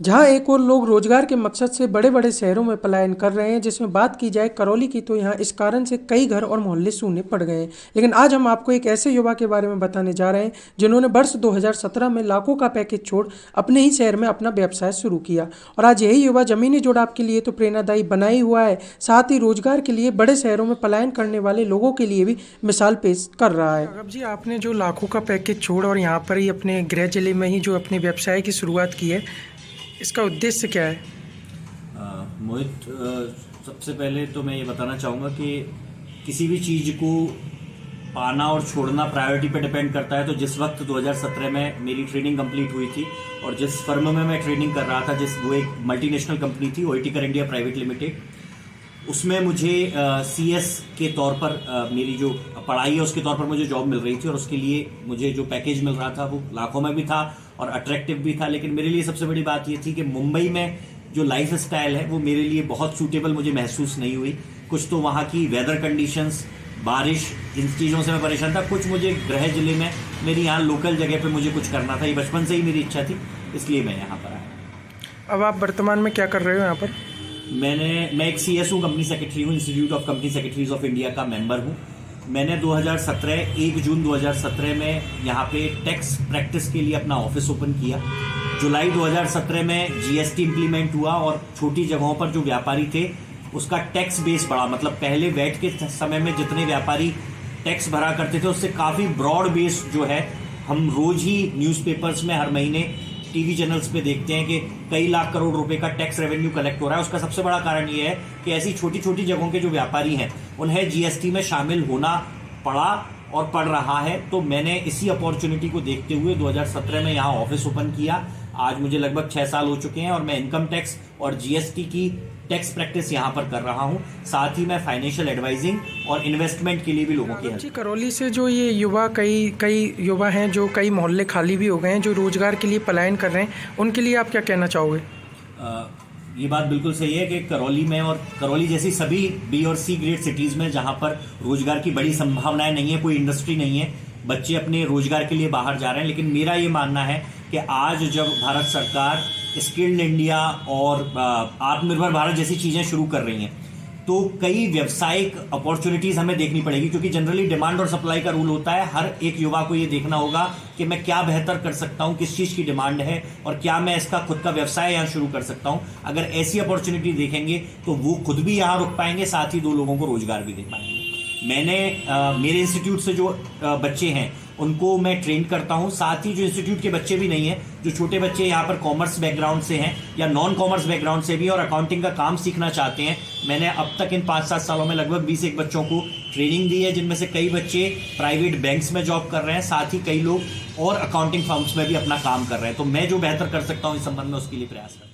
जहां एक और लोग रोजगार के मकसद से बड़े बड़े शहरों में पलायन कर रहे हैं, जिसमें बात की जाए करौली की तो यहां इस कारण से कई घर और मोहल्ले सूने पड़ गए हैं। लेकिन आज हम आपको एक ऐसे युवा के बारे में बताने जा रहे हैं जिन्होंने वर्ष 2017 में लाखों का पैकेज छोड़ अपने ही शहर में अपना व्यवसाय शुरू किया। और आज यही युवा जमीनी जुड़ाव के लिए तो प्रेरणादायी बना ही हुआ है, साथ ही रोजगार के लिए बड़े शहरों में पलायन करने वाले लोगों के लिए भी मिसाल पेश कर रहा है। राघव जी, आपने जो लाखों का पैकेज छोड़ और यहाँ पर ही अपने गृह जिले में ही जो अपने व्यवसाय की शुरुआत की है, इसका उद्देश्य क्या है? मोहित, सबसे पहले तो मैं ये बताना चाहूँगा कि किसी भी चीज़ को पाना और छोड़ना प्रायोरिटी पे डिपेंड करता है। तो जिस वक्त 2017 में मेरी ट्रेनिंग कंप्लीट हुई थी और जिस फर्म में मैं ट्रेनिंग कर रहा था, वो एक मल्टीनेशनल कंपनी थी, ओएटिकर इंडिया प्राइवेट लिमिटेड, उसमें मुझे CS के तौर पर मेरी जो पढ़ाई है उसके तौर पर मुझे जॉब मिल रही थी और उसके लिए मुझे जो पैकेज मिल रहा था वो लाखों में भी था और अट्रैक्टिव भी था। लेकिन मेरे लिए सबसे बड़ी बात ये थी कि मुंबई में जो लाइफ स्टाइल है वो मेरे लिए बहुत सूटेबल मुझे महसूस नहीं हुई। कुछ तो वहाँ की वेदर कंडीशंस, बारिश, इन चीज़ों से मैं परेशान था। कुछ मुझे गृह जिले में मेरी यहाँ लोकल जगह पे मुझे कुछ करना था। ये बचपन से ही मेरी इच्छा थी, इसलिए मैं यहाँ पर आया। अब आप वर्तमान में क्या कर रहे हो यहाँ पर? मैं एक CS हूँ, कंपनी सेक्रेटरी हूँ, institute of company secretaries of India का मेंबर हूँ। मैंने 1 जून 2017 में यहाँ पे टैक्स प्रैक्टिस के लिए अपना ऑफिस ओपन किया। जुलाई 2017 में GST इम्प्लीमेंट हुआ और छोटी जगहों पर जो व्यापारी थे उसका टैक्स बेस बढ़ा। मतलब पहले वैट के समय में जितने व्यापारी टैक्स भरा करते थे उससे काफ़ी ब्रॉड बेस जो है, हम रोज ही न्यूज़पेपर्स में हर महीने टीवी चैनल्स पे देखते हैं कि कई लाख करोड़ रुपए का टैक्स रेवेन्यू कलेक्ट हो रहा है। उसका सबसे बड़ा कारण ये है कि ऐसी छोटी छोटी जगहों के जो व्यापारी हैं उन्हें GST में शामिल होना पड़ा और पड़ रहा है। तो मैंने इसी अपॉर्चुनिटी को देखते हुए 2017 में यहाँ ऑफिस ओपन किया। आज मुझे लगभग 6 साल हो चुके हैं और मैं इनकम टैक्स और GST की टैक्स प्रैक्टिस यहाँ पर कर रहा हूँ। साथ ही मैं फाइनेंशियल एडवाइजिंग और इन्वेस्टमेंट के लिए भी लोगों की हेल्प। करौली से जो ये युवा कई युवा हैं, जो कई मोहल्ले खाली भी हो गए हैं, जो रोजगार के लिए पलायन कर रहे हैं, उनके लिए आप क्या कहना चाहोगे? ये बात बिल्कुल सही है कि करौली में और करौली जैसी सभी B और C ग्रेड सिटीज़ में जहाँ पर रोजगार की बड़ी संभावनाएं नहीं है, कोई इंडस्ट्री नहीं है, बच्चे अपने रोजगार के लिए बाहर जा रहे हैं। लेकिन मेरा ये मानना है कि आज जब भारत सरकार स्किल्ड इंडिया और आत्मनिर्भर भारत जैसी चीज़ें शुरू कर रही हैं तो कई व्यावसायिक अपॉर्चुनिटीज़ हमें देखनी पड़ेगी, क्योंकि जनरली डिमांड और सप्लाई का रूल होता है। हर एक युवा को ये देखना होगा कि मैं क्या बेहतर कर सकता हूँ, किस चीज़ की डिमांड है और क्या मैं इसका खुद का व्यवसाय यहाँ शुरू कर सकता हूँ। अगर ऐसी अपॉर्चुनिटी देखेंगे तो वो खुद भी यहाँ रुक पाएंगे, साथ ही 2 लोगों को रोजगार भी दे पाएंगे। मैंने मेरे इंस्टीट्यूट से जो बच्चे हैं उनको मैं ट्रेन करता हूँ। साथ ही जो इंस्टीट्यूट के बच्चे भी नहीं हैं, जो छोटे बच्चे यहाँ पर कॉमर्स बैकग्राउंड से हैं या नॉन कॉमर्स बैकग्राउंड से भी और अकाउंटिंग का काम सीखना चाहते हैं, मैंने अब तक इन 5-7 सालों में लगभग 21 बच्चों को ट्रेनिंग दी है, जिनमें से कई बच्चे प्राइवेट बैंक्स में जॉब कर रहे हैं, साथ ही कई लोग और अकाउंटिंग फर्म्स में भी अपना काम कर रहे हैं। तो मैं जो बेहतर कर सकता हूँ इस संबंध में उसके लिए प्रयास करता हूँ।